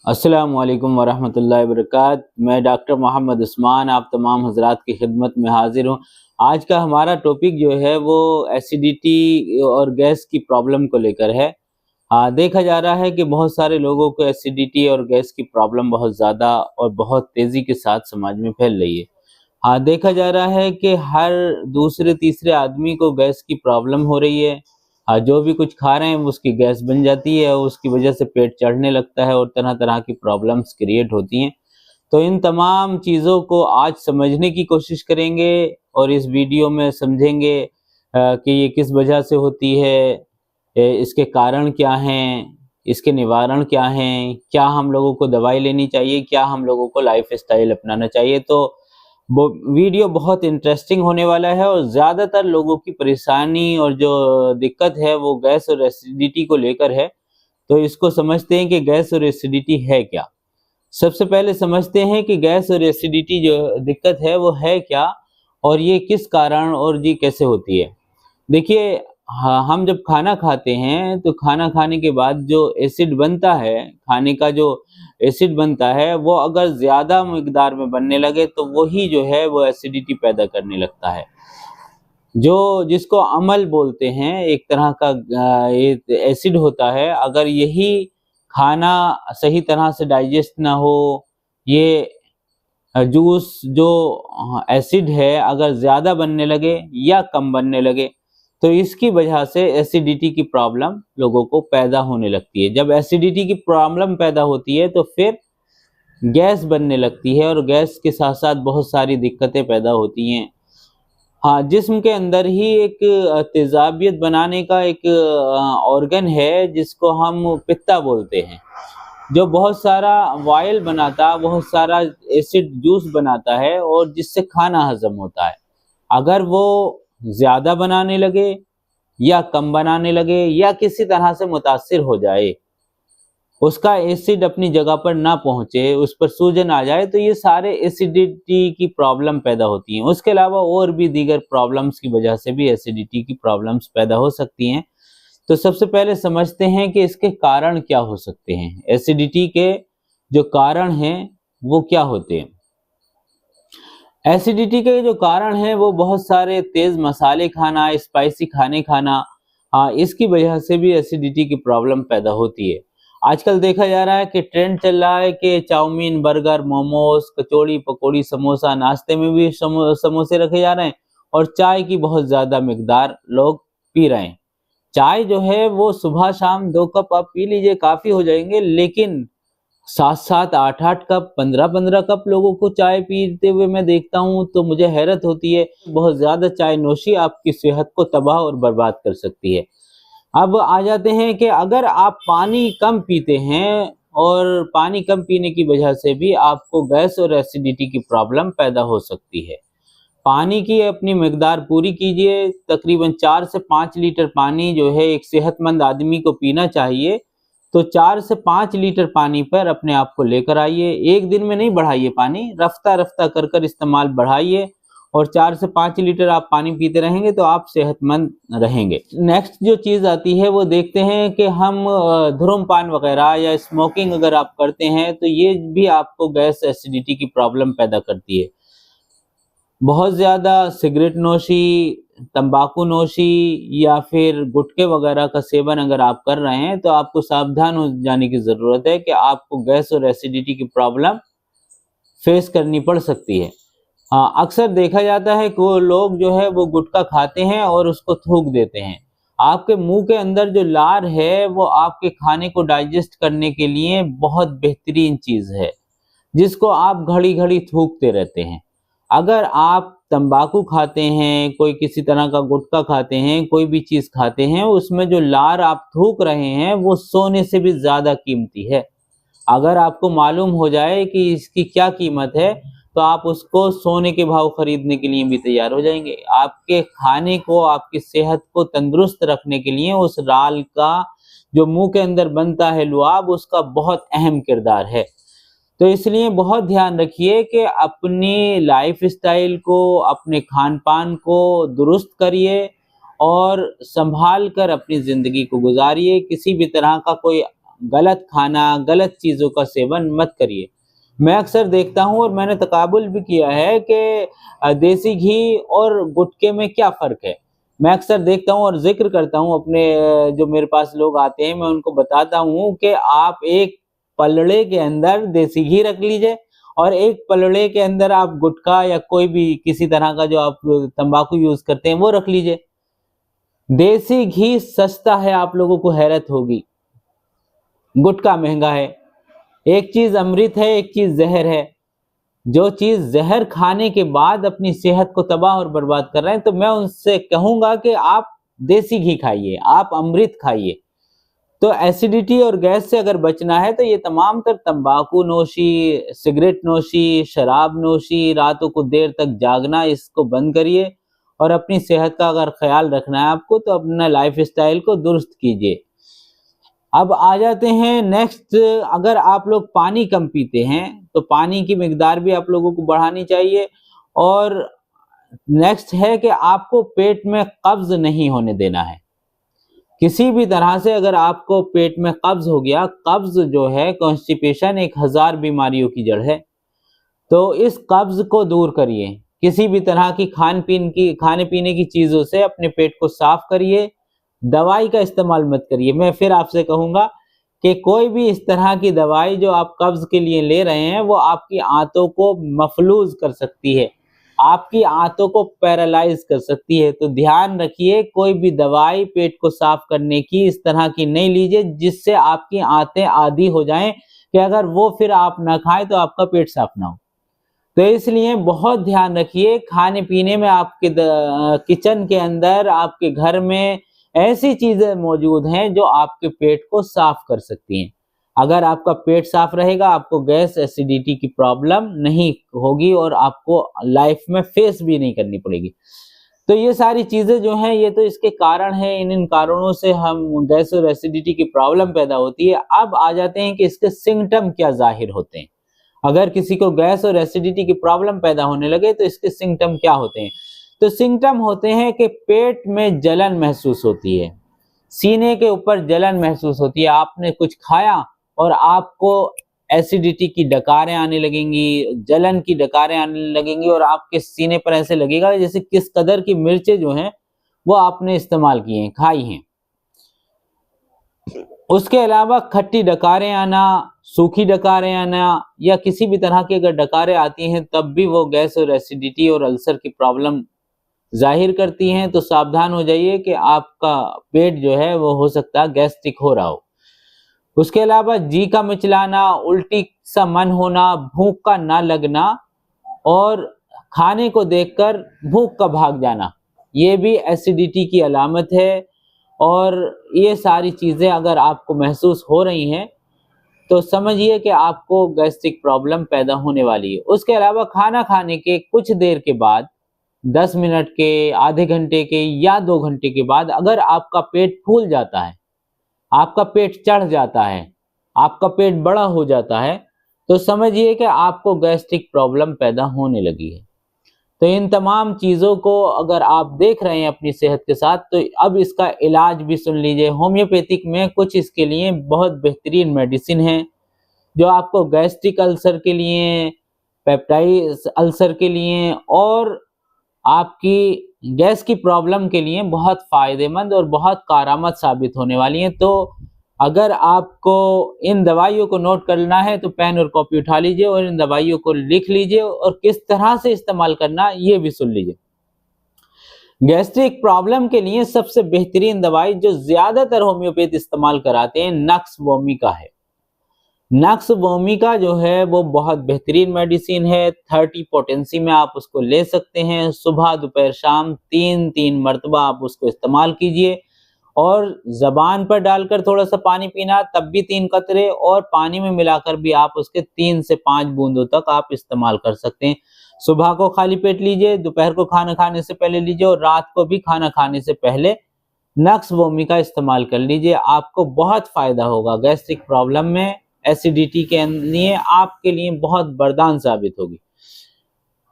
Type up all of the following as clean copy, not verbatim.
अस्सलामु अलैकुम वरहमतुल्लाहि वबरकातुहू। मैं डॉक्टर मोहम्मद उस्मान आप तमाम हजरात की खिदमत में हाजिर हूँ। आज का हमारा टॉपिक जो है वो एसिडिटी और गैस की प्रॉब्लम को लेकर है। देखा जा रहा है कि बहुत सारे लोगों को एसिडिटी और गैस की प्रॉब्लम बहुत ज़्यादा और बहुत तेज़ी के साथ समाज में फैल रही है। देखा जा रहा है कि हर दूसरे तीसरे आदमी को गैस की प्रॉब्लम हो रही है। जो भी कुछ खा रहे हैं उसकी गैस बन जाती है और उसकी वजह से पेट चढ़ने लगता है और तरह-तरह की प्रॉब्लम्स क्रिएट होती हैं। तो इन तमाम चीज़ों को आज समझने की कोशिश करेंगे और इस वीडियो में समझेंगे कि ये किस वजह से होती है, इसके कारण क्या हैं, इसके निवारण क्या हैं, क्या हम लोगों को दवाई लेनी चाहिए, क्या हम लोगों को लाइफ़स्टाइल अपनाना चाहिए। तो वो वीडियो बहुत इंटरेस्टिंग होने वाला है और ज़्यादातर लोगों की परेशानी और जो दिक्कत है वो गैस और एसिडिटी को लेकर है। तो इसको समझते हैं कि गैस और एसिडिटी है क्या? सबसे पहले समझते हैं कि गैस और एसिडिटी जो दिक्कत है वो है क्या और ये किस कारण और ये कैसे होती है। देखिए, हम जब खाना खाते हैं तो खाना खाने के बाद जो एसिड बनता है, खाने का जो एसिड बनता है वो अगर ज़्यादा मिकदार में बनने लगे तो वही जो है वो एसिडिटी पैदा करने लगता है। जो जिसको अम्ल बोलते हैं, एक तरह का ये एसिड होता है। अगर यही खाना सही तरह से डाइजेस्ट ना हो, ये जूस जो एसिड है अगर ज़्यादा बनने लगे या कम बनने लगे, तो इसकी वजह से एसिडिटी की प्रॉब्लम लोगों को पैदा होने लगती है। जब एसिडिटी की प्रॉब्लम पैदा होती है तो फिर गैस बनने लगती है और गैस के साथ-साथ बहुत सारी दिक्कतें पैदा होती हैं। जिस्म के अंदर ही एक तेज़ाबियत बनाने का एक ऑर्गन है जिसको हम पित्ता बोलते हैं, जो बहुत सारा ऑयल बनाता, बहुत सारा एसिड जूस बनाता है और जिससे खाना हज़म होता है। अगर वो ज़्यादा बनाने लगे या कम बनाने लगे या किसी तरह से मुतासिर हो जाए, उसका एसिड अपनी जगह पर ना पहुँचे, उस पर सूजन आ जाए, तो ये सारे एसिडिटी की प्रॉब्लम पैदा होती हैं। उसके अलावा और भी दीगर प्रॉब्लम्स की वजह से भी एसिडिटी की प्रॉब्लम्स पैदा हो सकती हैं। तो सबसे पहले समझते हैं कि इसके कारण क्या हो सकते हैं। एसिडिटी के जो कारण हैं वो क्या होते हैं? एसिडिटी के जो कारण हैं वो बहुत सारे तेज़ मसाले खाना, स्पाइसी खाने खाना, इसकी वजह से भी एसिडिटी की प्रॉब्लम पैदा होती है। आजकल देखा जा रहा है कि ट्रेंड चल रहा है कि चाउमीन, बर्गर, मोमोज़, कचौड़ी, पकौड़ी, समोसा, नाश्ते में भी समोसे रखे जा रहे हैं और चाय की बहुत ज़्यादा मिकदार लोग पी रहे हैं। चाय जो है वो सुबह शाम 2 कप आप पी लीजिए, काफ़ी हो जाएँगे, लेकिन 7-7, 8-8 कप, 15-15 कप लोगों को चाय पीते हुए मैं देखता हूँ, तो मुझे हैरत होती है। बहुत ज़्यादा चाय नोशी आपकी सेहत को तबाह और बर्बाद कर सकती है। अब आ जाते हैं कि अगर आप पानी कम पीते हैं और पानी कम पीने की वजह से भी आपको गैस और एसिडिटी की प्रॉब्लम पैदा हो सकती है। पानी की अपनी मिकदार पूरी कीजिए, तकरीबन 4 से 5 लीटर पानी जो है एक सेहतमंद आदमी को पीना चाहिए। तो 4 से 5 लीटर पानी पर अपने आप को लेकर आइए। एक दिन में नहीं बढ़ाइए पानी, रफ्ता-रफ्ता कर इस्तेमाल बढ़ाइए और 4 से 5 लीटर आप पानी पीते रहेंगे तो आप सेहतमंद रहेंगे। नेक्स्ट जो चीज़ आती है वो देखते हैं कि हम धूम्रपान वगैरह या स्मोकिंग अगर आप करते हैं तो ये भी आपको गैस एसिडिटी की प्रॉब्लम पैदा करती है। बहुत ज़्यादा सिगरेट नोशी, तंबाकू नोशी या फिर गुटखे वगैरह का सेवन अगर आप कर रहे हैं तो आपको सावधान हो जाने की ज़रूरत है कि आपको गैस और एसिडिटी की प्रॉब्लम फेस करनी पड़ सकती है। अक्सर देखा जाता है कि वो लोग जो है वो गुटखा खाते हैं और उसको थूक देते हैं। आपके मुँह के अंदर जो लार है वो आपके खाने को डाइजेस्ट करने के लिए बहुत बेहतरीन चीज़ है, जिसको आप घड़ी-घड़ी थूकते रहते हैं। अगर आप तंबाकू खाते हैं, कोई किसी तरह का गुटखा खाते हैं, कोई भी चीज़ खाते हैं, उसमें जो लार आप थूक रहे हैं, वो सोने से भी ज़्यादा कीमती है। अगर आपको मालूम हो जाए कि इसकी क्या कीमत है, तो आप उसको सोने के भाव खरीदने के लिए भी तैयार हो जाएँगे। आपके खाने को, आपकी सेहत को तंदुरुस्त रखने के लिए उस लार का जो मुँह के अंदर बनता है लुआब, उसका बहुत अहम किरदार है। तो इसलिए बहुत ध्यान रखिए कि अपनी लाइफ़स्टाइल को, अपने खान-पान को दुरुस्त करिए और सँभाल कर अपनी ज़िंदगी को गुज़ारिए। किसी भी तरह का कोई गलत खाना, गलत चीज़ों का सेवन मत करिए। मैं अक्सर देखता हूँ और मैंने तकाबुल भी किया है कि देसी घी और गुटखे में क्या फ़र्क है। मैं अक्सर देखता हूँ और ज़िक्र करता हूँ अपने जो मेरे पास लोग आते हैं, मैं उनको बताता हूँ कि आप एक पलड़े के अंदर देसी घी रख लीजिए और एक पलड़े के अंदर आप गुटखा या कोई भी किसी तरह का जो आप तंबाकू यूज़ करते हैं वो रख लीजिए। देसी घी सस्ता है, आप लोगों को हैरत होगी। गुटखा महँगा है। एक चीज़ अमृत है, एक चीज़ ज़हर है। जो चीज़ ज़हर खाने के बाद अपनी सेहत को तबाह और बर्बाद कर रहे हैं, तो मैं उनसे कहूँगा कि आप देसी घी खाइए, आप अमृत खाइए। तो एसिडिटी और गैस से अगर बचना है तो ये तमाम तर तंबाकू नोशी, सिगरेट नोशी, शराब नोशी, रातों को देर तक जागना, इसको बंद करिए और अपनी सेहत का अगर ख्याल रखना है आपको तो अपना लाइफ़स्टाइल को दुरुस्त कीजिए। अब आ जाते हैं नेक्स्ट, अगर आप लोग पानी कम पीते हैं तो पानी की मिकदार भी आप लोगों को बढ़ानी चाहिए। और नेक्स्ट है कि आपको पेट में कब्ज़ नहीं होने देना है। किसी भी तरह से अगर आपको पेट में कब्ज़ हो गया, कब्ज़ जो है कॉन्स्टिपेशन 1000 बीमारियों की जड़ है। तो इस कब्ज़ को दूर करिए। किसी भी तरह की खाने पीने की चीज़ों से अपने पेट को साफ करिए। दवाई का इस्तेमाल मत करिए। मैं फिर आपसे कहूँगा कि कोई भी इस तरह की दवाई जो आप कब्ज़ के लिए ले रहे हैं, वो आपकी आंतों को मफ़लूज़ कर सकती है, आपकी आंतों को पैरालाइज़ कर सकती है। तो ध्यान रखिए, कोई भी दवाई पेट को साफ करने की इस तरह की नहीं लीजिए जिससे आपकी आंतें आदी हो जाएँ कि अगर वो फिर आप ना खाएँ तो आपका पेट साफ ना हो। तो इसलिए बहुत ध्यान रखिए, खाने-पीने में आपके किचन के अंदर, आपके घर में ऐसी चीज़ें मौजूद हैं जो आपके पेट को साफ कर सकती हैं। अगर आपका पेट साफ रहेगा, आपको गैस, एसिडिटी की प्रॉब्लम नहीं होगी और आपको लाइफ में फेस भी नहीं करनी पड़ेगी। तो ये सारी चीज़ें जो हैं, ये तो इसके कारण हैं, इन कारणों से हम गैस और एसिडिटी की प्रॉब्लम पैदा होती है। अब आ जाते हैं कि इसके सिम्पटम क्या ज़ाहिर होते हैं। अगर किसी को गैस और एसिडिटी की प्रॉब्लम पैदा होने लगे तो इसके सिम्पटम क्या होते हैं? तो सिम्पटम होते हैं कि पेट में जलन महसूस होती है, सीने के ऊपर जलन महसूस होती है। आपने कुछ खाया और आपको एसिडिटी की डकारें आने लगेंगी, जलन की डकारें आने लगेंगी और आपके सीने पर ऐसे लगेगा जैसे किस कदर की मिर्चें जो हैं वो आपने इस्तेमाल की हैं, खाई हैं। उसके अलावा खट्टी डकारें आना, सूखी डकारें आना या किसी भी तरह की अगर डकारें आती हैं तब भी वो गैस और एसिडिटी और अल्सर की प्रॉब्लम ज़ाहिर करती हैं। तो सावधान हो जाइए कि आपका पेट जो है वो हो सकता है गैस्ट्रिक हो रहा हो। उसके अलावा जी का मिचलाना, उल्टी सा मन होना, भूख का ना लगना और खाने को देखकर भूख का भाग जाना, ये भी एसिडिटी की अलामत है। और ये सारी चीज़ें अगर आपको महसूस हो रही हैं तो समझिए कि आपको गैस्ट्रिक प्रॉब्लम पैदा होने वाली है। उसके अलावा खाना खाने के कुछ देर के बाद, 10 मिनट के, आधे घंटे के या 2 घंटे के बाद अगर आपका पेट फूल जाता है, आपका पेट चढ़ जाता है, आपका पेट बड़ा हो जाता है, तो समझिए कि आपको गैस्ट्रिक प्रॉब्लम पैदा होने लगी है। तो इन तमाम चीज़ों को अगर आप देख रहे हैं अपनी सेहत के साथ, तो अब इसका इलाज भी सुन लीजिए। होम्योपैथिक में कुछ इसके लिए बहुत बेहतरीन मेडिसिन है जो आपको गैस्ट्रिक अल्सर के लिए, पेप्टाइड अल्सर के लिए और आपकी गैस की प्रॉब्लम के लिए बहुत फ़ायदेमंद और बहुत कारआमद साबित होने वाली हैं। तो अगर आपको इन दवाइयों को नोट करना है तो पेन और कॉपी उठा लीजिए और इन दवाइयों को लिख लीजिए और किस तरह से इस्तेमाल करना ये भी सुन लीजिए। गैस्ट्रिक प्रॉब्लम के लिए सबसे बेहतरीन दवाई जो ज़्यादातर होम्योपैथ इस्तेमाल कराते हैं, नक्स वोमिका है। नक्स वोमिका जो है वो बहुत बेहतरीन मेडिसिन है। 30 पोटेंसी में आप उसको ले सकते हैं। सुबह, दोपहर, शाम 3-3 मरतबा आप उसको इस्तेमाल कीजिए और ज़बान पर डालकर थोड़ा सा पानी पीना, तब भी 3 कतरे, और पानी में मिलाकर भी आप उसके 3 से 5 बूंदों तक आप इस्तेमाल कर सकते हैं। सुबह को खाली पेट लीजिए, दोपहर को खाना खाने से पहले लीजिए और रात को भी खाना खाने से पहले नक्स वोमिका इस्तेमाल कर लीजिए। आपको बहुत फ़ायदा होगा। गैस्ट्रिक प्रॉब्लम में, एसिडिटी के लिए आपके लिए बहुत वरदान साबित होगी।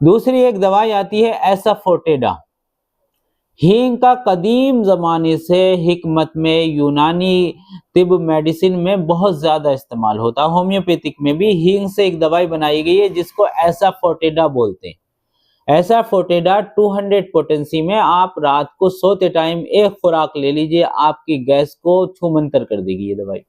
दूसरी एक दवाई आती है एसाफोटेडा। हींग का कदीम जमाने से हिकमत में, यूनानी तिब मेडिसिन में बहुत ज्यादा इस्तेमाल होता है। होम्योपैथिक में भी हींग से एक दवाई बनाई गई है जिसको एसाफोटिडा बोलते हैं। एसाफोटिडा 200 पोटेंसी में आप रात को सोते टाइम एक खुराक ले लीजिए, आपकी गैस को छूमंतर कर देगी ये दवाई,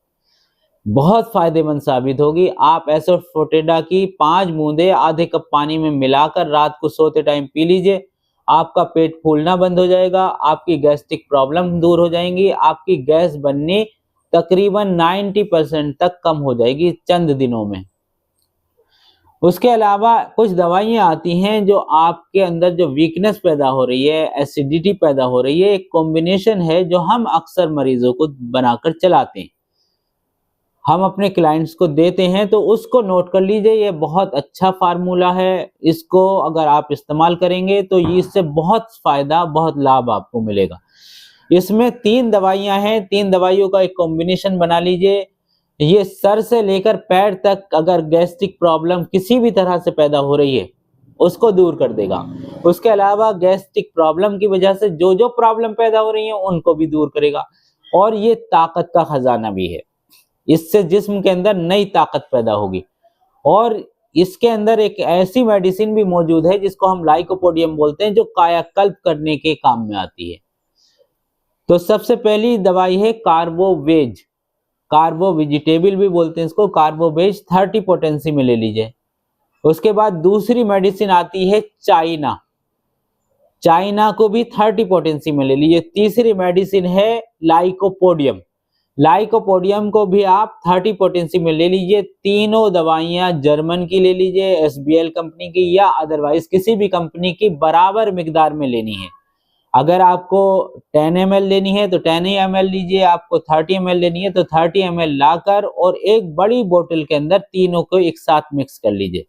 बहुत फायदेमंद साबित होगी। आप एसाफोटिडा की 5 बूंदे आधे कप पानी में मिलाकर रात को सोते टाइम पी लीजिए, आपका पेट फूलना बंद हो जाएगा, आपकी गैस्ट्रिक प्रॉब्लम दूर हो जाएंगी, आपकी गैस बननी तकरीबन 90% तक कम हो जाएगी चंद दिनों में। उसके अलावा कुछ दवाइयां आती हैं जो आपके अंदर जो वीकनेस पैदा हो रही है, एसिडिटी पैदा हो रही है, एक कॉम्बिनेशन है जो हम अक्सर मरीजों को बनाकर चलाते हैं, हम अपने क्लाइंट्स को देते हैं, तो उसको नोट कर लीजिए। ये बहुत अच्छा फार्मूला है, इसको अगर आप इस्तेमाल करेंगे तो इससे बहुत फायदा, बहुत लाभ आपको मिलेगा। इसमें 3 दवाइयां हैं, 3 दवाइयों का एक कॉम्बिनेशन बना लीजिए। ये सर से लेकर पैर तक अगर गैस्ट्रिक प्रॉब्लम किसी भी तरह से पैदा हो रही है उसको दूर कर देगा। उसके अलावा गैस्ट्रिक प्रॉब्लम की वजह से जो जो प्रॉब्लम पैदा हो रही है उनको भी दूर करेगा, और ये ताकत का खजाना भी है, इससे जिस्म के अंदर नई ताकत पैदा होगी। और इसके अंदर एक ऐसी मेडिसिन भी मौजूद है जिसको हम लाइकोपोडियम बोलते हैं, जो कायाकल्प करने के काम में आती है। तो सबसे पहली दवाई है कार्बोवेज, कार्बो वेजिटेबल भी बोलते हैं इसको, कार्बोवेज 30 पोटेंसी में ले लीजिए। उसके बाद दूसरी मेडिसिन आती है चाइना, चाइना को भी 30 पोटेंसी में ले लीजिए। तीसरी मेडिसिन है लाइकोपोडियम, लाइकोपोडियम को भी आप 30 पोटेंसी में ले लीजिए। तीनों दवाइयां जर्मन की ले लीजिए, एसबीएल कंपनी की या अदरवाइज किसी भी कंपनी की, बराबर मिकदार में लेनी है। अगर आपको 10 ml लेनी है तो 10 ml लीजिए, आपको 30 ml लेनी है तो 30 ml लाकर और एक बड़ी बोतल के अंदर तीनों को एक साथ मिक्स कर लीजिए।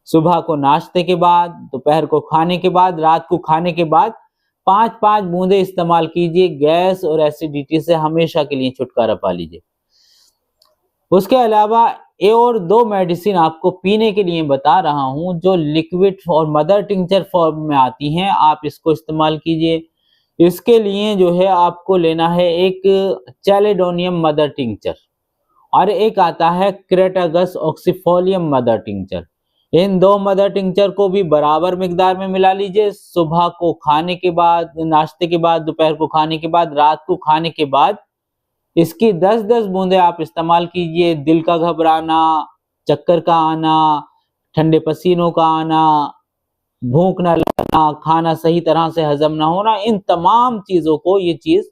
सुबह को नाश्ते के बाद, दोपहर को खाने के बाद, रात को खाने के बाद 5-5 बूंदे इस्तेमाल कीजिए। गैस और एसिडिटी से हमेशा के लिए छुटकारा पा लीजिए। उसके अलावा ये और 2 मेडिसिन आपको पीने के लिए बता रहा हूं जो लिक्विड और मदर टिंचर फॉर्म में आती हैं, आप इसको इस्तेमाल कीजिए। इसके लिए जो है आपको लेना है एक चैलिडोनियम मदर टिंचर और एक आता है क्रेटागस ऑक्सीफोलियम मदर टिंचर। इन 2 मदर टिंचर को भी बराबर मिकदार में मिला लीजिए। सुबह को खाने के बाद, नाश्ते के बाद, दोपहर को खाने के बाद, रात को खाने के बाद इसकी 10-10 बूंदे आप इस्तेमाल कीजिए। दिल का घबराना, चक्कर का आना, ठंडे पसीनों का आना, भूख न लगना, खाना सही तरह से हजम ना होना, इन तमाम चीजों को ये चीज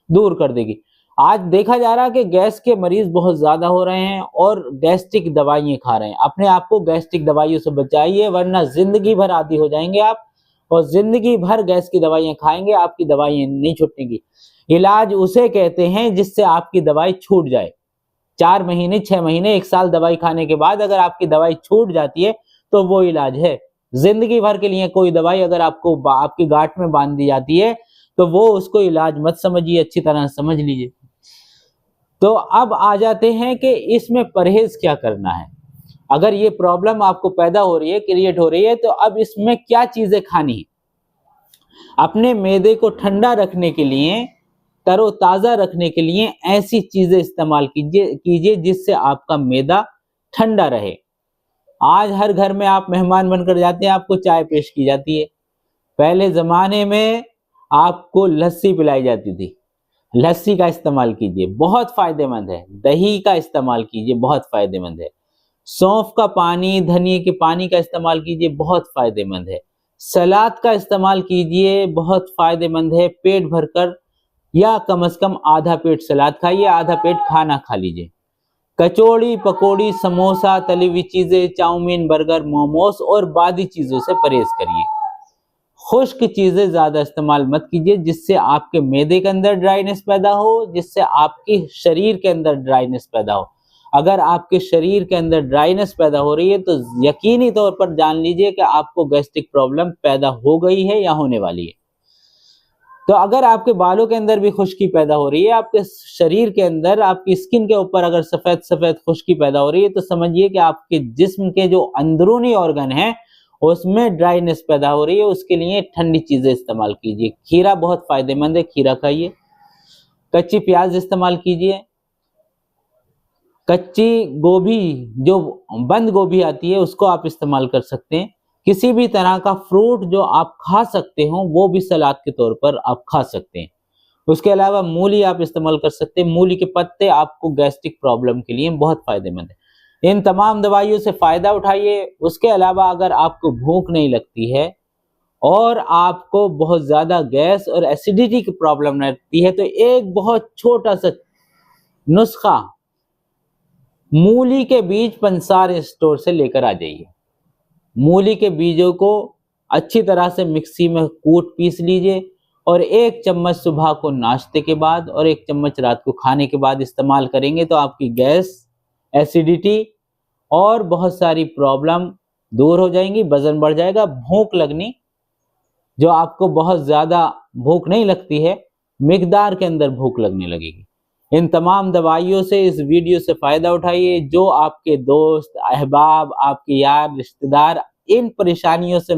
दूर कर देगी। आज देखा जा रहा है कि गैस के मरीज बहुत ज्यादा हो रहे हैं और गैस्ट्रिक दवाइयां खा रहे हैं। अपने आप को गैस्ट्रिक दवाइयों से बचाइए, वरना जिंदगी भर आदी हो जाएंगे आप, और जिंदगी भर गैस की दवाइयां खाएंगे, आपकी दवाइयां नहीं छूटेंगी। इलाज उसे कहते हैं जिससे आपकी दवाई छूट जाए। 4 महीने, 6 महीने, 1 साल दवाई खाने के बाद अगर आपकी दवाई छूट जाती है तो वो इलाज है। जिंदगी भर के लिए कोई दवाई अगर आपको आपकी गांठ में बांध दी जाती है तो वो उसको इलाज मत समझिए, अच्छी तरह समझ लीजिए। तो अब आ जाते हैं कि इसमें परहेज क्या करना है। अगर ये प्रॉब्लम आपको पैदा हो रही है, क्रिएट हो रही है, तो अब इसमें क्या चीजें खानी है। अपने मैदे को ठंडा रखने के लिए, तरोताजा रखने के लिए ऐसी चीजें इस्तेमाल कीजिए जिससे आपका मैदा ठंडा रहे। आज हर घर में आप मेहमान बनकर जाते हैं, आपको चाय पेश की जाती है। पहले जमाने में आपको लस्सी पिलाई जाती थी, लस्सी का इस्तेमाल कीजिए, बहुत फायदेमंद है। दही का इस्तेमाल कीजिए, बहुत फायदेमंद है। सौंफ का पानी, धनिए के पानी का इस्तेमाल कीजिए, बहुत फायदेमंद है। सलाद का इस्तेमाल कीजिए, बहुत फायदेमंद है। पेट भरकर या कम से कम आधा पेट सलाद खाइए, आधा पेट खाना खा लीजिए। कचौड़ी, पकौड़ी, समोसा, तली हुई चीजें, चाउमीन, बर्गर, मोमोस और बादी चीजों से परहेज करिए। खुश्क चीजें ज्यादा इस्तेमाल मत कीजिए जिससे आपके मैदे के अंदर ड्राइनेस पैदा हो, जिससे आपके शरीर के अंदर ड्राइनेस पैदा हो। अगर आपके शरीर के अंदर ड्राइनेस पैदा हो रही है तो यकीनी तौर पर जान लीजिए कि आपको गैस्ट्रिक प्रॉब्लम पैदा हो गई है या होने वाली है। तो अगर आपके बालों के अंदर भी खुश्की पैदा हो रही है, आपके शरीर के अंदर, आपकी स्किन के ऊपर अगर सफेद सफेद खुश्की पैदा हो रही है, तो समझिए कि आपके जिस्म के जो अंदरूनी ऑर्गन हैं उसमें ड्राइनेस पैदा हो रही है, उसके लिए ठंडी चीजें इस्तेमाल कीजिए। खीरा बहुत फायदेमंद है, खीरा खाइए। कच्ची प्याज इस्तेमाल कीजिए। कच्ची गोभी, जो बंद गोभी आती है, उसको आप इस्तेमाल कर सकते हैं। किसी भी तरह का फ्रूट जो आप खा सकते हो वो भी सलाद के तौर पर आप खा सकते हैं। उसके अलावा मूली आप इस्तेमाल कर सकते हैं। मूली के पत्ते आपको गैस्ट्रिक प्रॉब्लम के लिए बहुत फायदेमंद है। इन तमाम दवाइयों से फायदा उठाइए। उसके अलावा अगर आपको भूख नहीं लगती है और आपको बहुत ज्यादा गैस और एसिडिटी की प्रॉब्लम रहती है, तो एक बहुत छोटा सा नुस्खा, मूली के बीज पंसार स्टोर से लेकर आ जाइए। मूली के बीजों को अच्छी तरह से मिक्सी में कूट पीस लीजिए और 1 चम्मच सुबह को नाश्ते के बाद और 1 चम्मच रात को खाने के बाद इस्तेमाल करेंगे तो आपकी गैस, एसिडिटी और बहुत सारी प्रॉब्लम दूर हो जाएंगी। वजन बढ़ जाएगा। भूख लगनी, जो आपको बहुत ज्यादा भूख नहीं लगती है, मिकदार के अंदर भूख लगने लगेगी। इन तमाम दवाइयों से, इस वीडियो से फायदा उठाइए। जो आपके दोस्त, अहबाब, आपके यार, रिश्तेदार इन परेशानियों से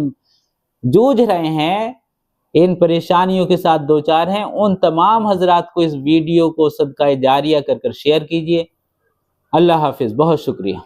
जूझ रहे हैं, इन परेशानियों के साथ दो चार हैं, उन तमाम हजरात को इस वीडियो को सदका जारिया कर शेयर कीजिए। अल्लाह हाफिज। बहुत शुक्रिया।